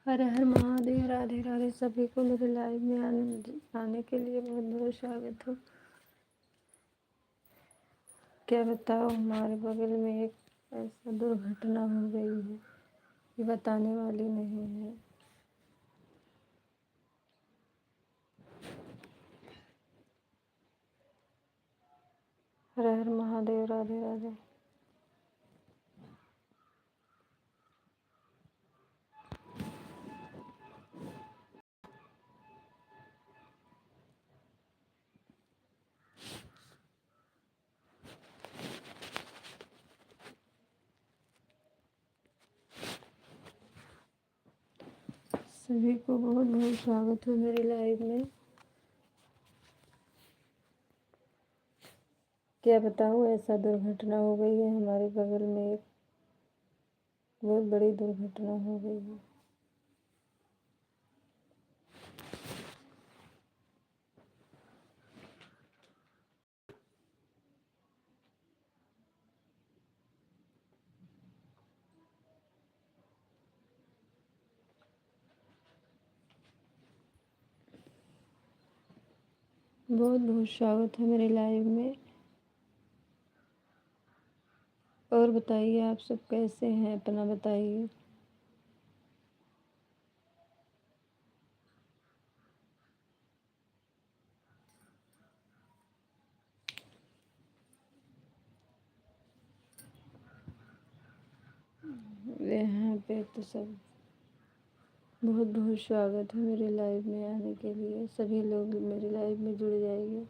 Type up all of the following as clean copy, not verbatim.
हर हर महादेव। राधे राधे। सभी को मेरे लाइव में आने के लिए बहुत बहुत स्वागत हो। क्या बताओ, हमारे बगल में एक ऐसा दुर्घटना हो गई है कि बताने वाली नहीं है। हर हर महादेव। राधे राधे। सभी को बहुत बहुत स्वागत हो मेरी लाइव में। क्या बताऊँ, ऐसा दुर्घटना हो गई है हमारे बगल में, एक बहुत बड़ी दुर्घटना हो गई है। बहुत बहुत स्वागत है मेरे लाइव में। और बताइए, आप सब कैसे हैं, अपना बताइए। यहाँ पे तो सब बहुत बहुत स्वागत है मेरे लाइव में आने के लिए। सभी लोग मेरे लाइव में जुड़ जाइए।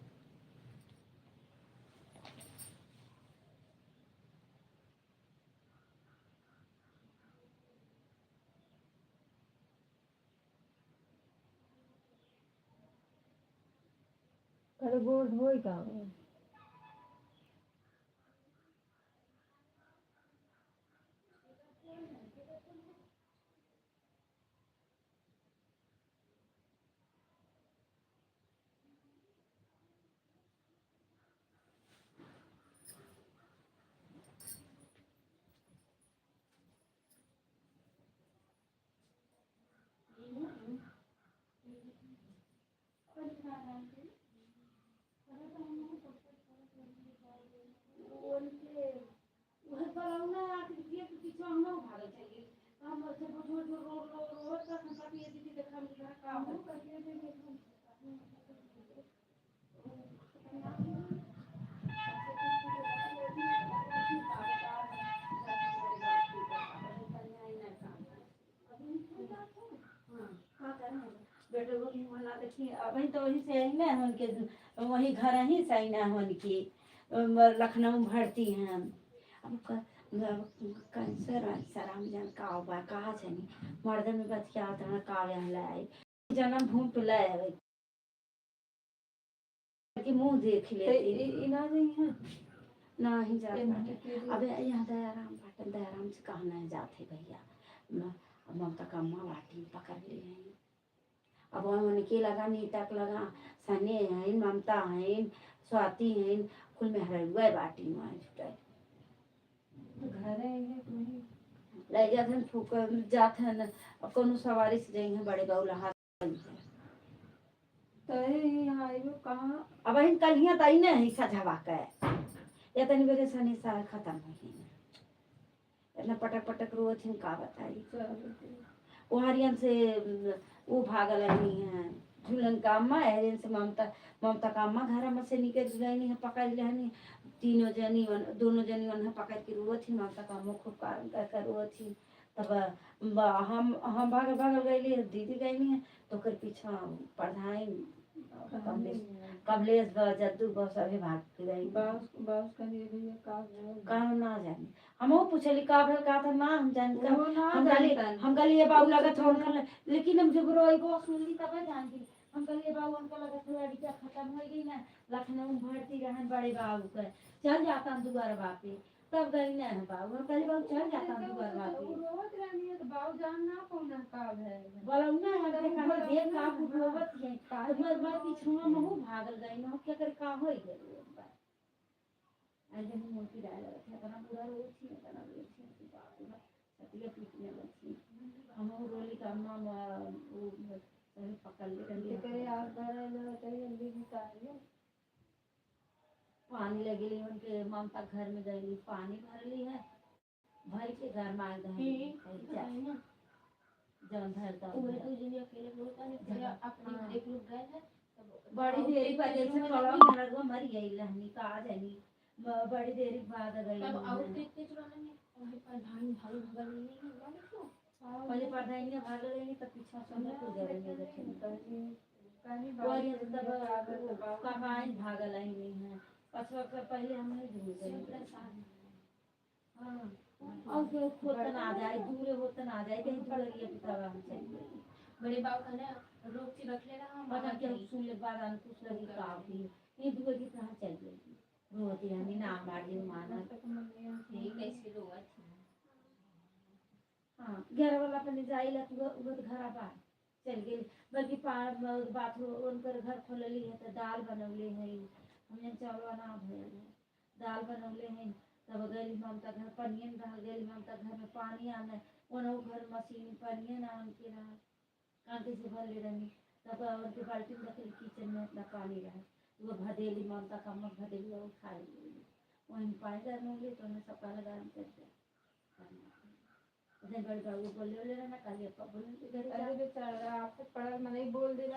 अरे बोर्ड हो ही कहाँ है? अभी तो वही से ही ना हम के वही घर ही सही ना होन की लखनऊ भर्ती हैं। अब कैंसर सराम जन का बा कहा छनी मर्द में बतिया त का यहाँ लाए जन्म भूमि पे लाए कि मुंह देख लेती इलाज नहीं है ना ही जाता। अब यहाँ दयाराम पाटन दयाराम से कहा नहीं जाते भैया। ममता का अम्मा बाटी पकड़ लिए हैं। अब उनके लगा नीतक लगा सने हैं, ममता हैं, स्वाति हैं, कुल में हरुआ बाटी में छुटाई घर है ले जाते फूक जाते हैं। अब कोनो सवारी से जाएंगे बड़े गौला हाथ तो यहाँ कहाँ अब इन कल यहाँ तई नहीं सजावा के या तनी बजे सने साल खत्म हो गई इतना पटक पटक रो थी का बताई वो हरियन से वो भागल नहीं है झूलन का अम्मा है से ममता ममता का अम्मा घर में से निकल गई है पकड़ लेनी तीनों जनी दोनों जनी उन्हें पकड़ के रो थी ममता का अम्मा खूब कारण कर रो थी। तब हम भागल भागल गई दीदी गई है तो कर पीछा पढ़ाई कमलेश जद्दू बस अभी भाग के गई बास का ये भी का ना जाने हम पूछली का भल का था ना हम जान हम गली बाबू लगा छोड़ कर लेकिन हम जब रोई को सुनली तब जान गई हम गली बाबू उनका लगा थोड़ा रिचा खत्म हो गई ना लखनऊ भर्ती रहन बड़े बाबू के चल जाता दुआर बापे तब गई ना बाबू हम गली बाबू चल जाता दुआर बापे रोत रहनी है तो बाबू जान ना पौना का है बोला ना हम देखा देख का रोवत है तो मैं पीछुआ में हूं भागल गई ना क्या कर का होई गई ऐसे मोटी डाल रखा तना पूरा रोज ही तना रोज ही बाप रे सतिया पीटने लगी हम रोली का मामा वो सही पकड़ ले जल्दी करे आप घर आ जाओ तो जल्दी निकाल लो। पानी लगेली उनके ममता घर में गई पानी भरली है भाई के घर में आए जब धरता बड़ी देरी बाद से कलवा मरगो मर गई लहनी का आ जानी बड़ी देरी बाद गई तब और कितने चुराने में प्रधान भाई भगल नहीं है पहले प्रधान ने भागल नहीं तब पीछा सब को गए में देखे कहीं बारी तब कमाई भागल नहीं है पछवा कर पहले हम नहीं भूल गए हां और फिर होता ना जाए दूर होता ना जाए कहीं दूर ये पितावा हम चाहिए बड़े बाबू खाने रोक के रख लेना हम पता क्या सुन ले बाद हम कुछ लगी काफी ये दूर की कहां चल गई रोती है ना मार दी माना ये कैसे रोआ थी हां घर वाला अपने जाइला तो घर आ चल गई बल्कि बाथरूम उनकर घर खोलली है तो दाल बनवले है हमने चावल ना भइल दाल बनवले हैं तब गली ममता घर पनियन रह गई ममता घर में पानी आना उन्हों घर मशीन पनियन आन के रहा कांटे से भर ले रही तब उनके बाल्टी में रखी किचन में इतना पानी रहा वो भदेली ममता का मग भदेली वो खाई वहीं पानी डालने ले तो उन्हें सबका लगा कर दिया उधर बड़े बाबू बोले ना कल ये बोले घर अरे बेचारा आपको पढ़ा मने बोल देना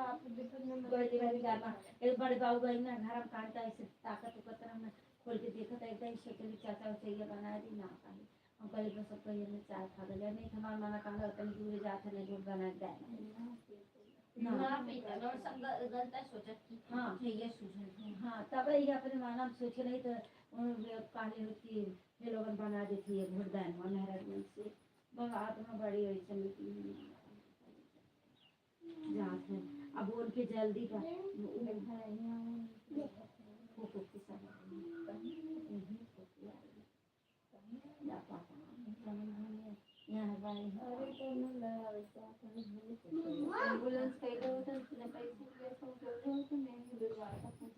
आप दिक्कत में बड़ी वाली जाना एक बड़े बाबू गई ना घर में कांटा ऐसे ताकत उकतर में खोल के देखा था एकदम शक्ल चाचा चाहिए बना दी ना पानी हम कल बस सब कहिए में चाय खा गए नहीं हमारा माना कांगा तनी दूर जाते नहीं जो बना दे ना पीता और सब गलत सोचा हां ये सोचा हां तब ये अपने माना सोचे नहीं तो काले होती ये लोग बना देती है घुड़दान महाराज से बात में बड़ी हुई चली जाते अब उनके जल्दी का एम्बुलेंस कैले होता है पैसे सब जल्दी होता नहीं बुलवाता कुछ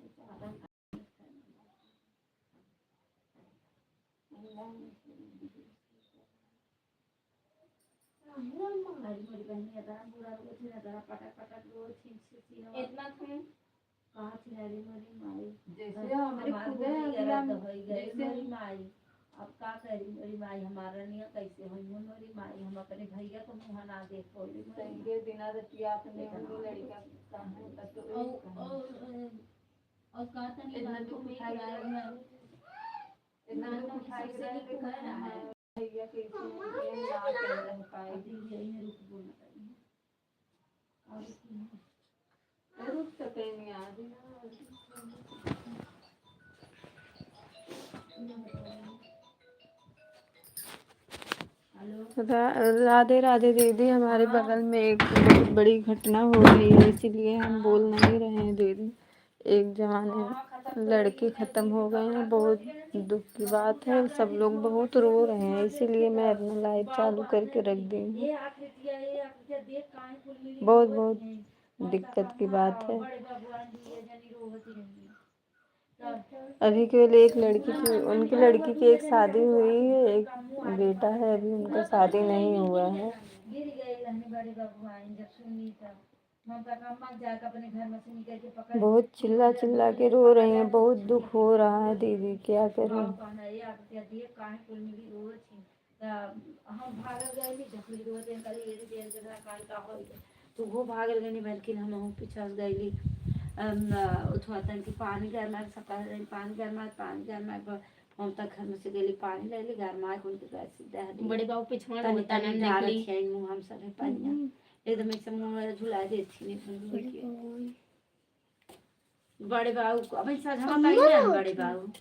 हमारी बहनी अदा पूरा रोज ना पटक पटक रोज छीन इतना थे कहाँ थी हरी मरी माई जैसे हमारे खुद जैसे मरी माई अब का करी मरी माई हमारा नहीं कैसे हुई मरी माई हम अपने भैया को मुँह ना देख कोई ये बिना रतिया अपने उन्हीं लड़का कहाँ तो और कहा था इतना दुख उठाई है इतना दुख उठाई है भैया के ये ना कर रह पाए यही रुक बोलना और रुक सके नहीं आज राधे राधे दीदी। हमारे बगल में एक बहुत बड़ी घटना हो गई है, इसीलिए हम बोल नहीं रहे हैं दीदी। एक जवान लड़के ख़त्म हो गए हैं, बहुत दुख की बात है। सब लोग बहुत रो रहे हैं, इसीलिए मैं अपना लाइव चालू करके रख दी हूँ। बहुत बहुत दिक्कत की बात है। अभी केवल एक लड़की की, उनकी लड़की की एक शादी हुई है, एक बेटा है, अभी उनका शादी नहीं हुआ है। बहुत चिल्ला चिल्ला के रो रही हैं, बहुत दुख हो रहा है दीदी, क्या करूं। तो वो भागल गई बल्कि हम पीछा गई उठवा कि पानी गरमा सकाल पानी गरमा हम तक घर में से गली पानी ले ली गरमा बड़े बाबू पिछवा होता ना निकली मुंह हम सब पानी एकदम ऐसे मुंह झुला देती नहीं बड़े बाबू अब सजवा ना बड़े बाबू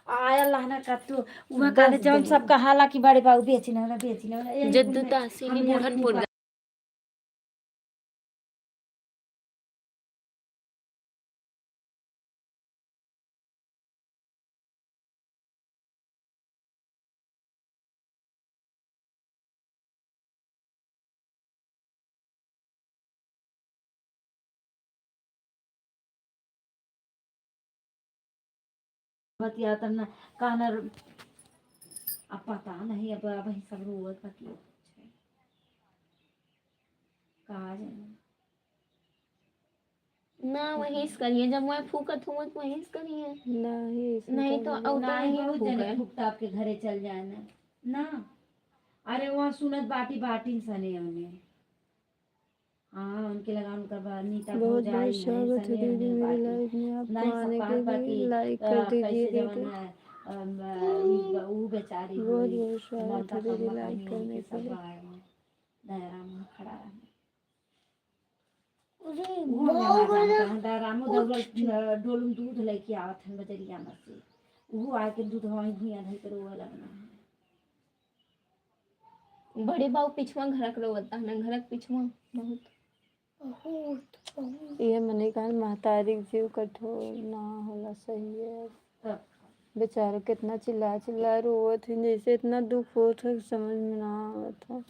आया लहना का तू वह काले जौन सब कहाला कि बड़े बाबू बेचना जद्दू तहसीली बुढ़नपुर बतिया तब ना कानर अब पता नहीं, अब ही सब रोवत बाकी कहा जाए ना वहीं से करिए, जब मैं फूकत हूँ तो वहीं से करिए, नहीं नहीं तो औ तो नहीं वहीं बहुत जने फूके। फुकता आपके घरे चल जाए ना। अरे वहाँ सुनत बाटी बाटी सने उन्हें। हाँ उनके लगा उनका नीता बहुत बहुत भौजाई है स्वागत है सने दीदी उन्हें मेरी बाटी लाइफ में, आपको नहीं सब आने कहत के बाकी लिए लाइक कर दीजिए कैसे जवन दीदी। है ऊ बेचारी बहुत हुई बहुत स्वागत ममता है दीदी कम्मा लाइक कहीं करने उनके के सब लिए। आए हैं दयाराम खड़ा रहा अरे दयारामो दौड़ल डोलू दूध लेके आवत है बजरिया में से वो आके दूध वहीं भुइया धई के रोवे लगना है। बड़े बाबू पिछवा घरक रोता है ना, घरक पिछवा बहुत ये मने कहा महतारी जीव कठोर ना होला सही है। तब बेचारा कितना चिल्ला चिल्ला रोवत है, जैसे इतना दुख होत है समझ में ना आवत है।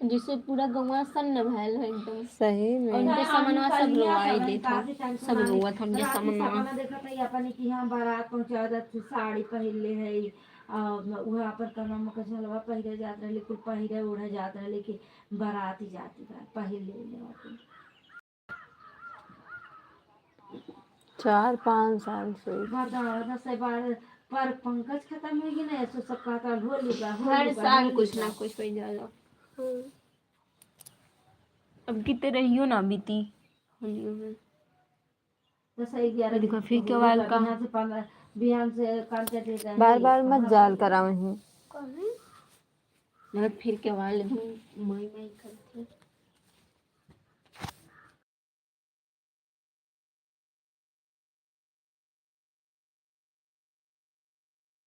जिससे पूरा गौवा सन्न भैल है एकदम, सही और में उनके सामनवा सब रोवाई देत हो, काफी टाइम सब रोवत हो उनके सामनवा। सपना देखा था अपन की हाँ बारात पहुंचा जाती साड़ी पहनले है वहाँ पर कमा के झलवा पहिरे जात रहे कुल पहिरे ओढ़े जात रहे कि बारात ही जाती बार पहले 4-5 साल से बता 10 बार पर पंकज खत्म हो गई ना, तो सब कहता होली बा हर साल कुछ ना कुछ हो जाला। अब कितने रहियो ना बीती होलियो में। 10-11 देखो दिन फिर केवाल का बिहान से कांटे दे रहे बार बार मत जाल करा वहीं। मतलब फिर केवाल एकदम मई मई करती।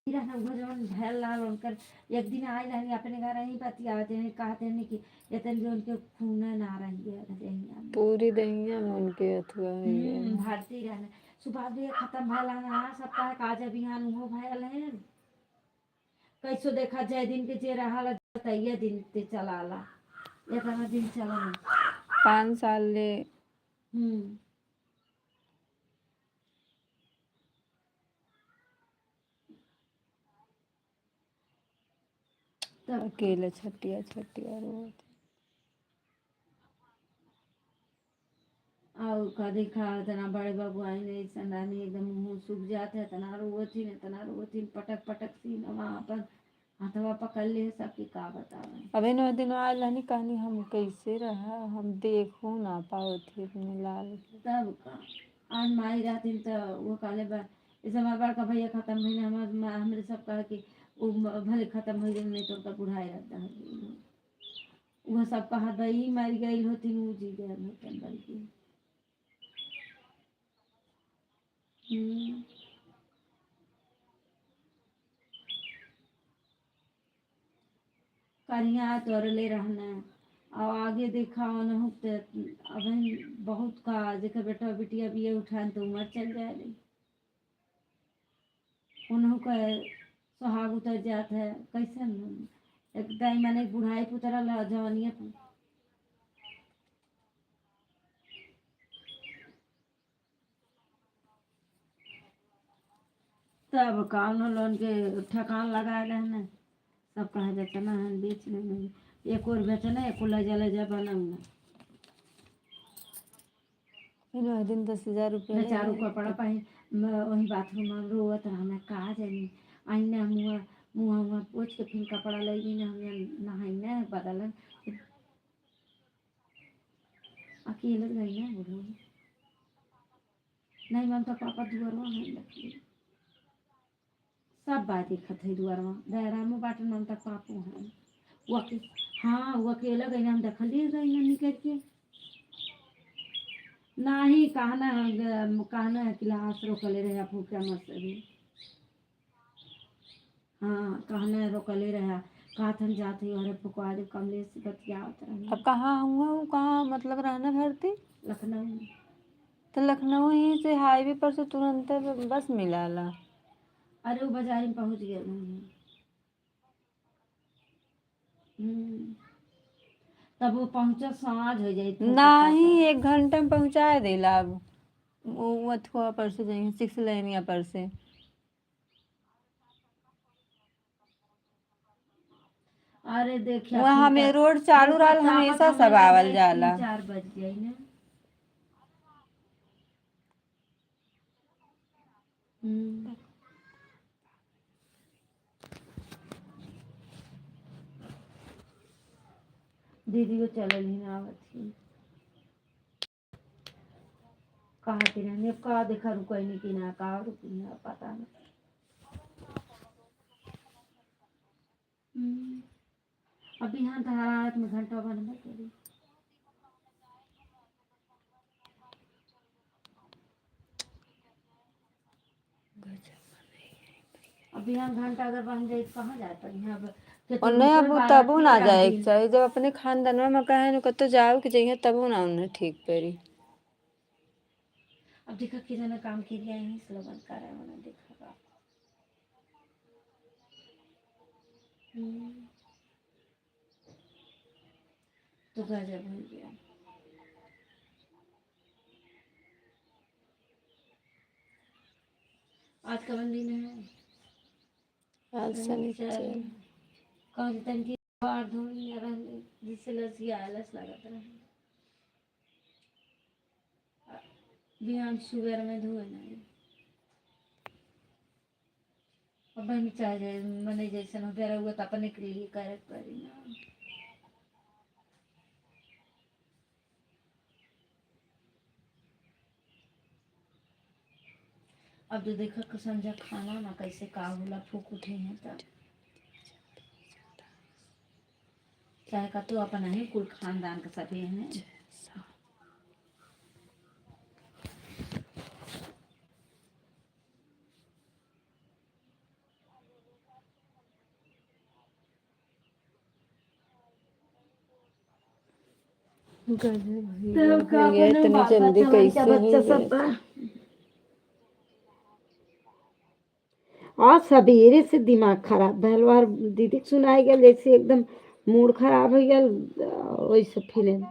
भैल लाल उनकर एक दिन आए रहनी अपने घर ही बतियाते हैं कहते हैं कि इतने जो उनके खून ना रही है दहिया में पूरी दहिया में उनके अथवा है। भरती रहने सुबह भी खत्म भैल है सप्ताह काज बिहान हो भैल है कैसो देखा जय दिन के जे रहा तैये दिन ते चलाला इतना दिन चला 5 साल ले अकेले छटिया छटिया रोत। और का देखा तना बड़े बाबू आई नहीं संडानी एकदम मुंह सूख जाते है तना रोवती पटक पटक सी वहाँ पर हाथवा पकड़ ले सबकी का बतावे। अबे 9 दिन आयल रहनी कहनी हम कैसे रहा हम देखो ना पाओ थे अपने लाल के। तब का आज माई रहती तो वो काले बा इस हमारे बड़का भैया खत्म हुई हमारे सब कहा कि वो भले खत्म हो गए नहीं तो उनका बुढ़ाई रहता है वह सब कहा भाई मर गई होती वो जी गए होते बल्कि करिया तोरले रहना और आगे देखा न अब बहुत का जेकर बेटा बिटिया भी उठान तो उम्र चल जाए रही उन्हों का सुहाग उतर जात है कैसे एक दाई माने बुढ़ाई पुतरा ला जवानिया तब कौन लोन के ठकान लगाए रहना सब कहा जाता ना हम बेच लेंगे एक और बेचना एक ले जा बनाऊंगा 9 दिन 10,000 रुपया चारू कपड़ा पहन वही बाथरूम में रोवत रहना कहा जानी आईना मुँह मुँह मुँह पोछ के फिर कपड़ा लगी ना हमें नहाइना बदलन अकेले गई ना बुढ़ो नहीं मन तो पापा दुआरवा नहीं लगी सब बात दिखत है दुआरवा दयारामो बाटे ममता पापू है वो हाँ वो अकेला गई ना हम देखल गई ना निकल के नहीं कहना है कि लाश रोकले रहे फूका मत भी हाँ कहना रोकले रहे काथन जाते और फुकवा दे कमलेश से बतियावत रही अब कहाँ हुआ कहाँ मतलब रहना भरती लखनऊ तो लखनऊ ही से हाईवे पर से तुरंत बस मिला ला। अरे वो बाजार में पहुंच गए तब वो पहुंचा साँझ हो जाए नहीं 1 घंटे में पहुँचा देला अब वो अथवा पर से जाएंगे 6 लेनिया पर से अरे देखिए वहाँ में रोड चालू रहल हमेशा सब आवल जाला। 4 बज गई ना। दीदी को चलल ही ना आवत थी कहा कि नहीं का देखा रुकई नहीं कि ना का रुकी ना पता नहीं। अभी यहाँ धारात में घंटा बनबे करी। अभी यहाँ घंटा अगर बन जाए तो कहाँ जाए पर यहाँ और नहीं अब तबो ना जाए के चाहिए जब अपने खानदान में कहे न कतो जाओ कि जइहे तबो ना उन्हें ठीक पड़ी। अब देखा कि जना काम के लिए यहीं स्लोगन कर रहे हैं देखा तो गजब हो गया। आज का दिन है आज शनिचर कौन तनकी बाहर धोनी रहने जिससे लसी आलस लगत रहे बिहान सुबह में धोए नहीं। अब बहन चाहे मने जैसे हो गया हुआ तो अपने के लिए करे पड़ी ना। अब तो देखा कि संजय खाना ना कैसे का होला फूक उठे हैं तब चाहे का तो अपना ही कुल खानदान के सभी हैं। गजब हो गया इतनी जल्दी कैसे हो गया। आज सवेरे से दिमाग खराब भैल और दीदी के सुनाई गया जैसे एकदम मूड खराब हो गया वैसे फिल्म।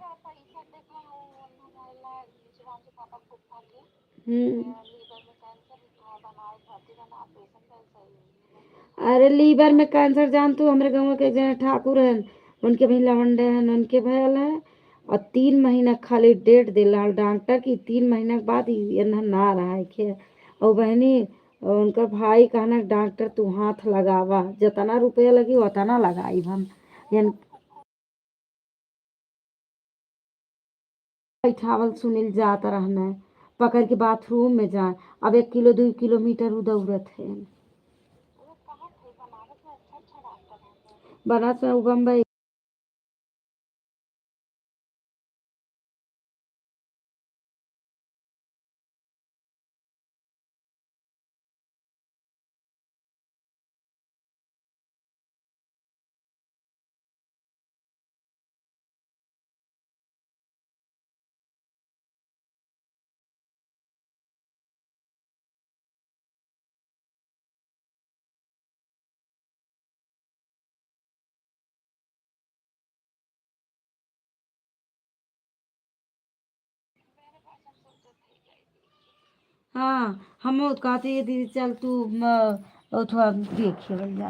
अरे लीवर में कैंसर जान तू हमारे गाँव के एक जना ठाकुर हैं उनके भी लवंडे हैं उनके भयल है और 3 महीना खाली डेट दिला डॉक्टर की 3 महीना के बाद ये ना रहा है खे और बहनी उनका भाई कहना डॉक्टर तू हाथ लगावा जितना रुपया लगी उतना लगाई हम यानी बैठावल सुनील जाता रहना पकड़ के बाथरूम में जाए अब 1 किलो 2 किलोमीटर उदौड़त है बनारस में बम्बई। हाँ हम कहते ये दीदी चल तू थोड़ा देखिए जा।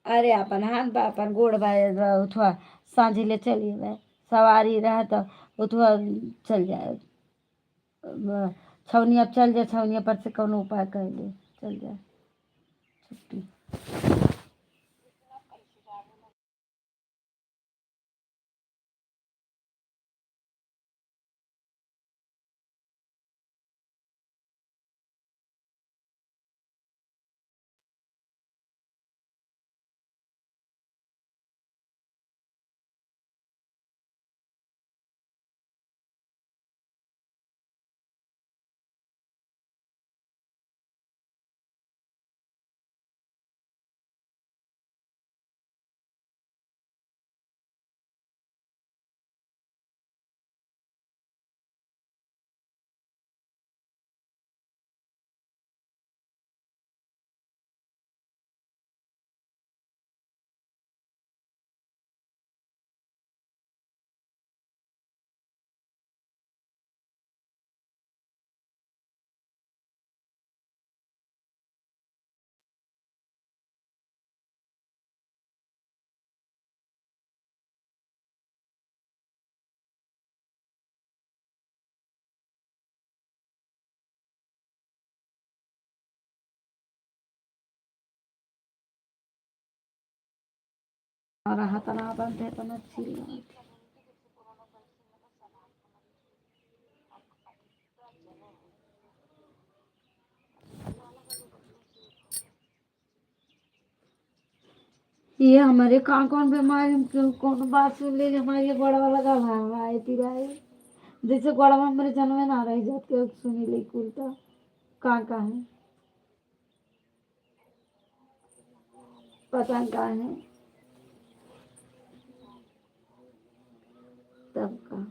अरे अपन हाथ बा अपन गोड़ बा थोड़ा सांझी ले चलिए मैं सवारी रहा तो वो थोड़ा चल जाए छौनिया चल जाए छौनिया पर से कौन उपाय कर ले चल जाए छुट्टी। और हाथना बनते अपन अच्छी लगती। ये हमारे कौन बीमारी कौन बात सुन ले हमारे ये बड़ा वाला गला आए तिराए जैसे गोड़ा में मेरे जन्म में ना रही जात के सुनी ले कुलता का है पता का है तब का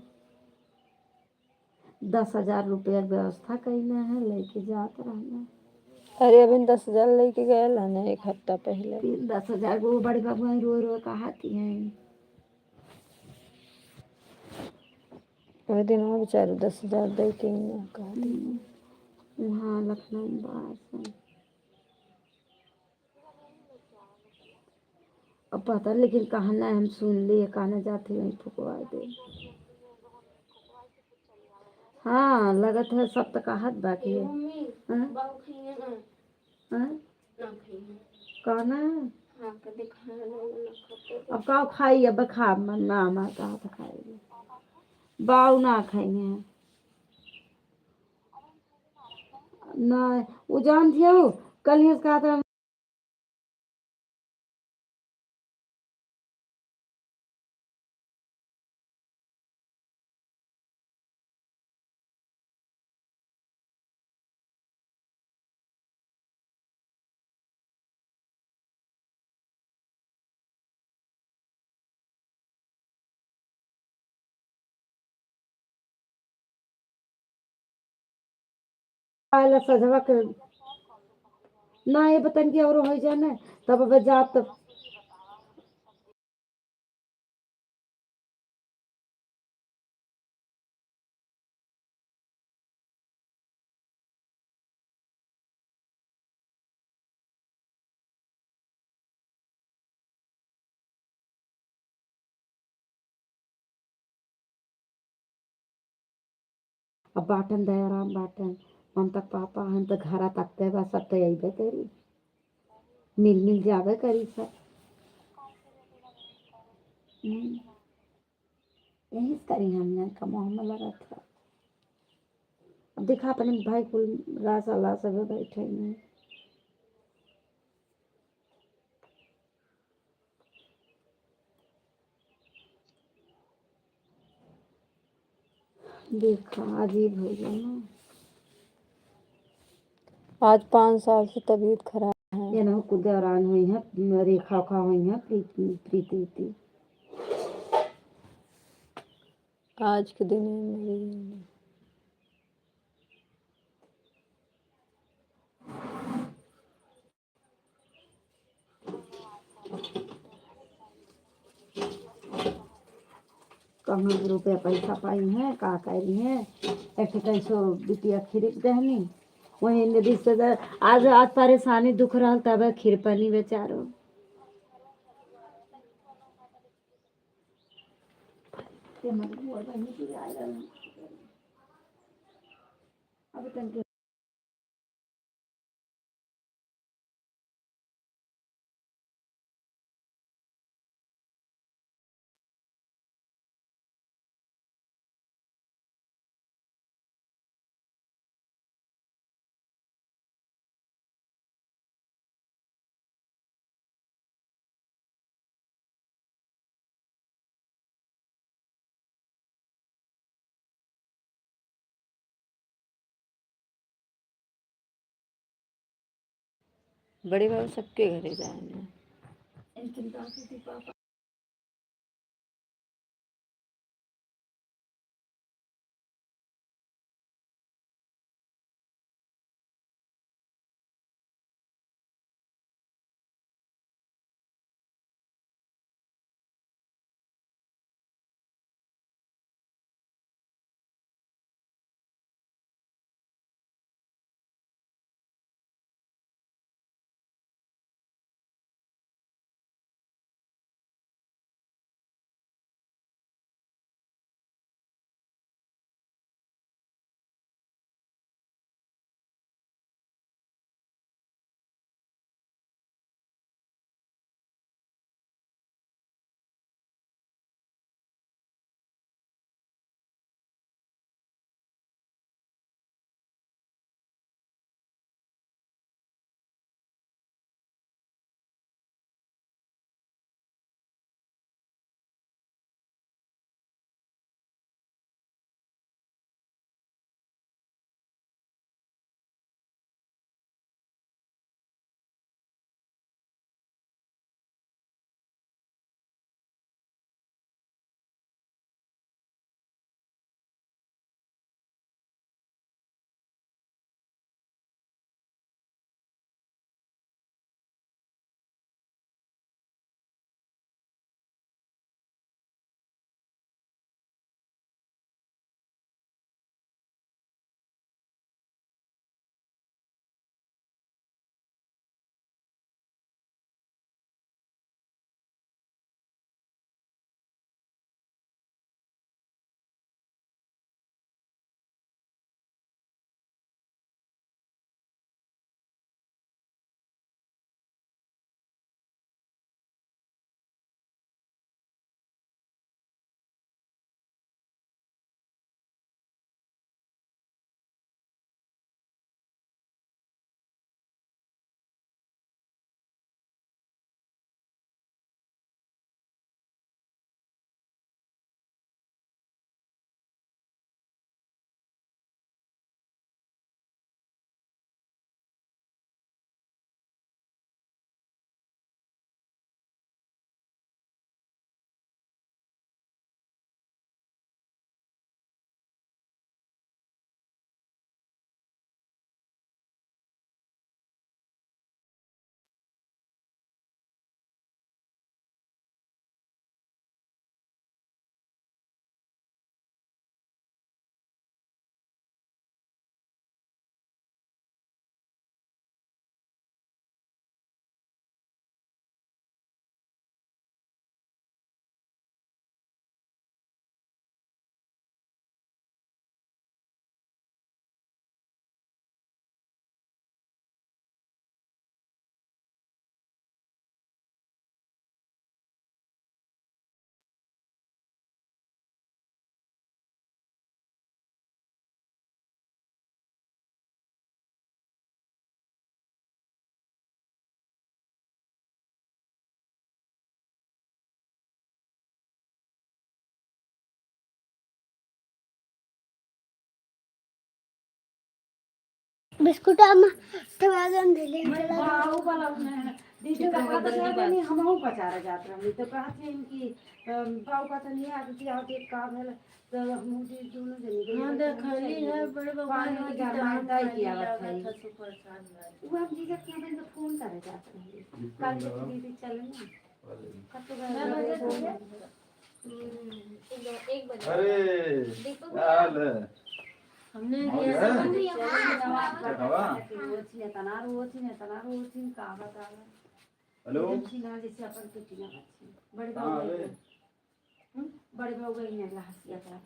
10,000 रुपया व्यवस्था कैले है लेके जात रहना। अरे अभी 10,000 लेके गए ना 1 हफ्ता पहले। 10,000 वो बड़ी बाबू रो रो कहाती है वो दिन वो बेचारे 10,000 दे के ना कहा वहाँ लखनऊ बास अब पता लेकिन कहा ना हम सुन लिए कहना जाते वहीं फुकवा दे। हाँ लगत है सब तो कहत बाकी है कहना अब का खाई अब खा ना हमारा कहा था खाएगी बाऊ ना खाएंगे ना वो जान थी कल ही कहा था सजवा कर ना ये बतन की और हो जाना तब अब जात तब अब बाटन दयाराम बाटन हम तक पापा हम तक घरा तकते बा सब तो यही करी मिल मिल जावे करी सब यही करी हमने कमा में लगा था। अब देखा अपने भाई कुल रास अल्लाह सब बैठे हैं देखा अजीब हो गया ना आज 5 साल से तबीयत खराब है। ये ना कुछ दौरान हुई है रेखा उखा हुई है प्रीति आज के दिन में मेरी कहाँ रुपया पैसा पाई है का करी है एक कैसो बिटिया खरीद दहनी वही रिश्तेदार आज आज परेशानी दुख रहा तब खीर पानी बेचारो अब तक बड़े बाबू सबके घरे जाए बिस्कुट हम थोड़ा जन दिले मैं बाऊ वाला में दीदी का बात है नहीं हम हूं पचारे जात रही तो कहत है कि बाऊ का तो नहीं आती आती एक काम है तो हम दोनों जने गए हाँ देखली है बड़े भगवान पानी की की दाम गरमाई खाली किया लागत है है तो परेशान है वो हम जीजा के बंद फोन करे जात रही कल जब दीदी चले ना कब तो गए एक बजे अरे दीपक क्या हाल है? हमने और ये है? सब हेलो बड़े कहाँ बाबू है? बड़े बाबू ने हंसिया था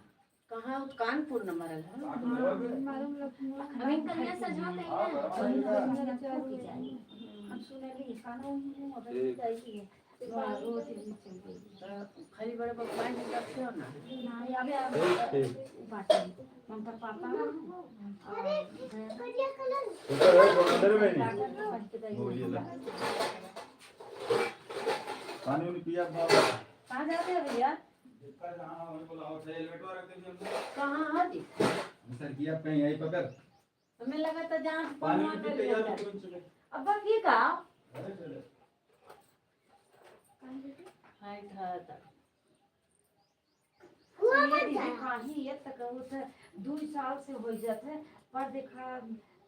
कहाँ कानपुर न मरल है अभी कन्या सजवा कहीं हम सुने ली खाना हूं अबे जाएगी रोज खाली बड़े भगवान की तरफ से हो ना नहीं अबे ठीक। बाटे ममता पापा ऊपर है अंदर में नहीं बोलिए ला पानी उन्हें पिया था कहाँ जाते हैं भैया कहाँ है जी सर किया कहीं यहीं पकड़ हमें लगा था जहाँ पानी उन्हें पीते यार अब ये का हाय था ये तक उसे 2 साल से हो जाते पर देखा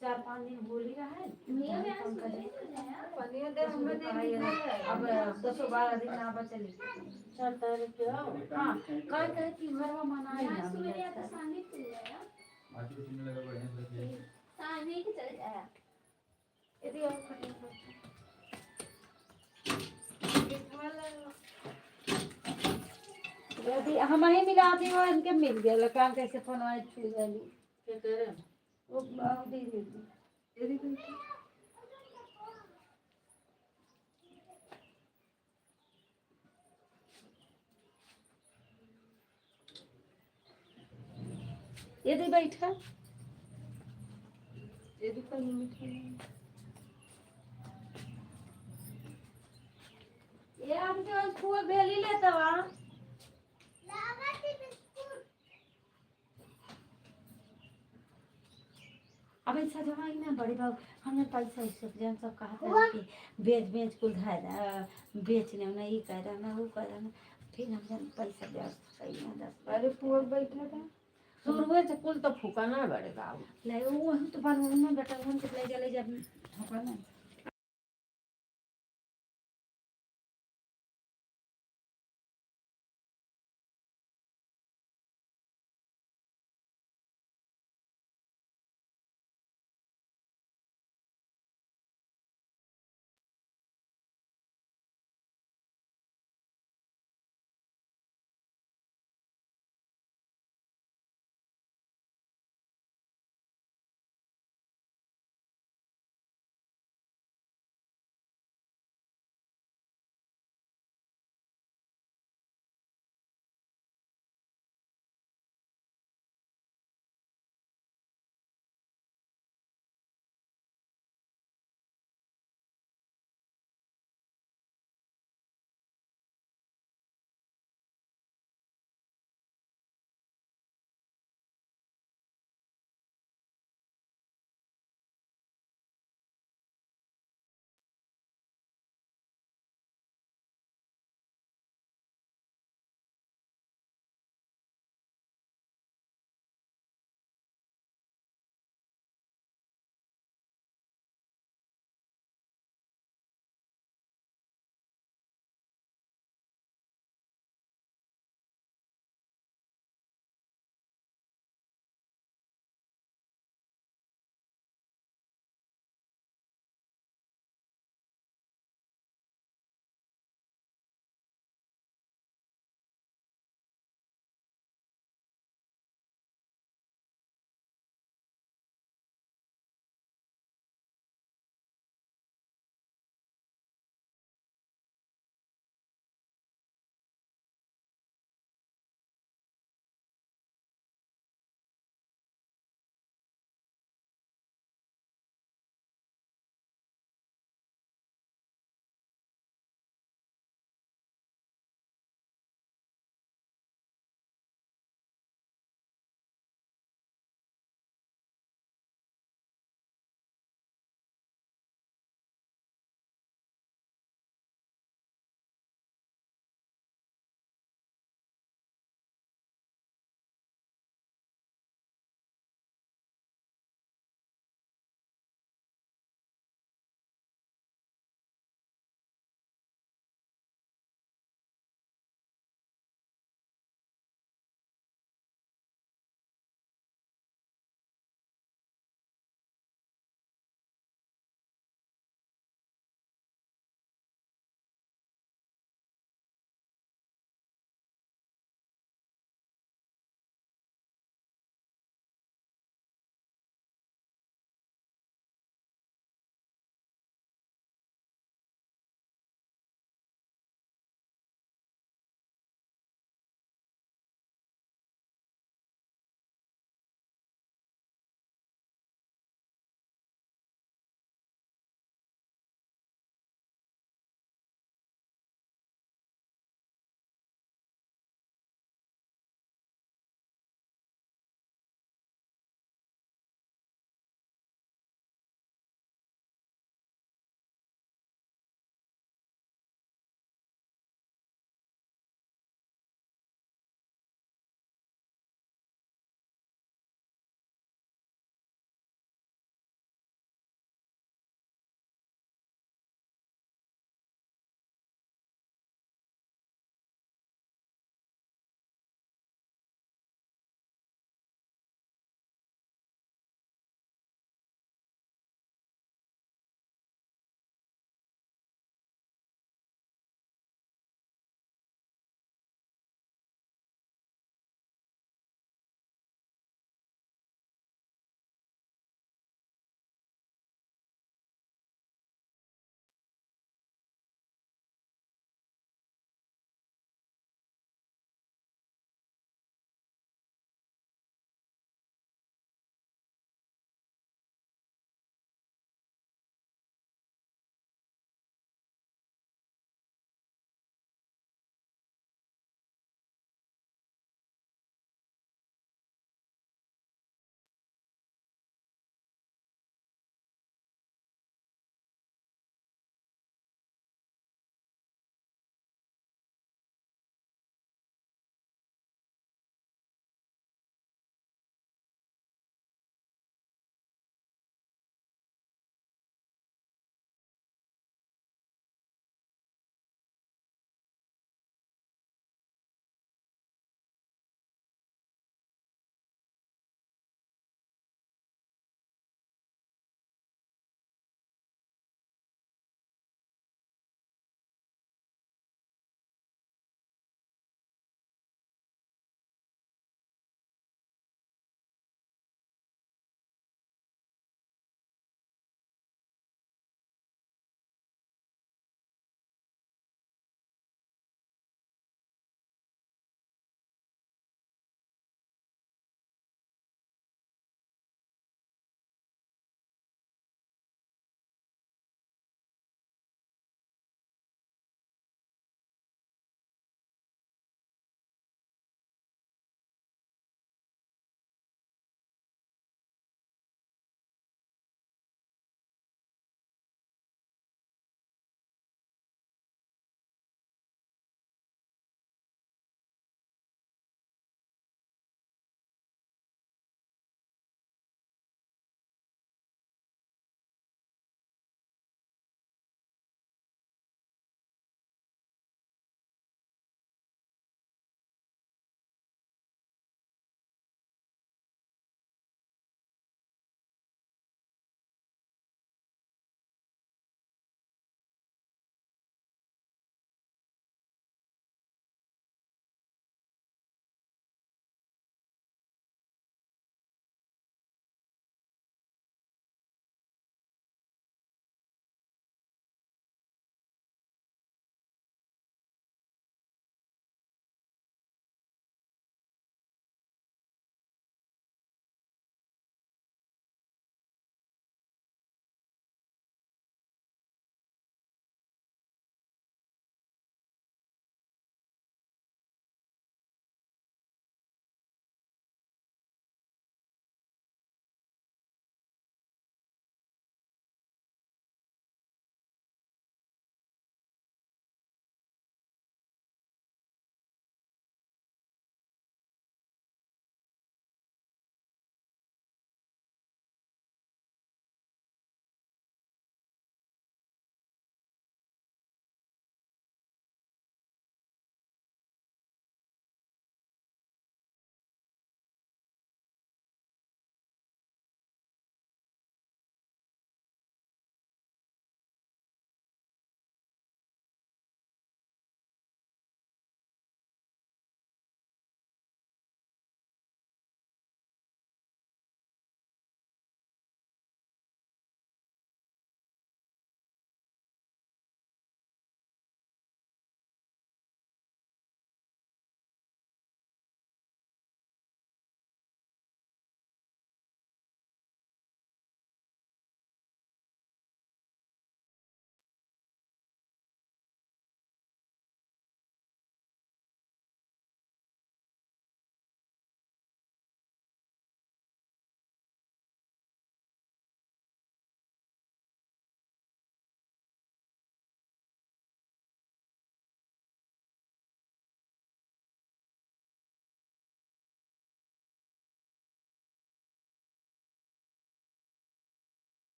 4-5 दिन होली रहा है अब 10-12 दिन ना बचली चलता है क्या हाँ कह कि घरवा मनाई ना बाकी सुनने लगा बढ़िया से चल जाया यदि और खड़ी यदि हम ही मिलाती हो इनके मिल गए लकान कैसे फोन आए छू गई क्या कह रहे हैं वो दीदी यदि बैठा यदि पर मीठा ये हमके आज फुआ भेली लेता वा अब ऐसा जमा ना बड़ी बाबू हमने पैसा इसे जन सब कहा था कि बेच कुल धाय बेचने ना ये कह रहा ना वो कह रहा ना फिर हम जन पैसा ब्याज सही ना 10 अरे फूल बैठा था शुरू से कुल तो फूका ना बड़ेगा ले वो तो बाल में बेटा उन के ले चले जब ठोका ना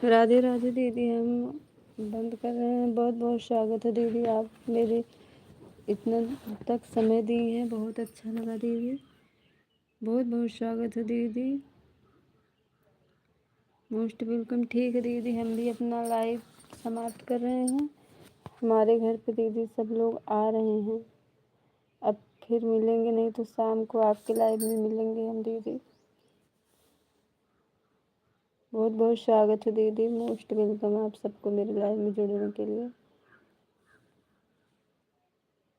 राधे राधे दीदी, हम बंद कर रहे हैं। बहुत बहुत स्वागत है दीदी, आप मेरे इतना तक समय दी है, बहुत अच्छा लगा दीदी। बहुत बहुत स्वागत है दीदी, मोस्ट वेलकम। ठीक है दीदी, हम भी अपना लाइव समाप्त कर रहे हैं। हमारे घर पे दीदी सब लोग आ रहे हैं, अब फिर मिलेंगे, नहीं तो शाम को आपके लाइव में मिलेंगे हम दीदी। बहुत बहुत स्वागत है दीदी, मोस्ट वेलकम आप सबको मेरे लाइव में जुड़ने के लिए।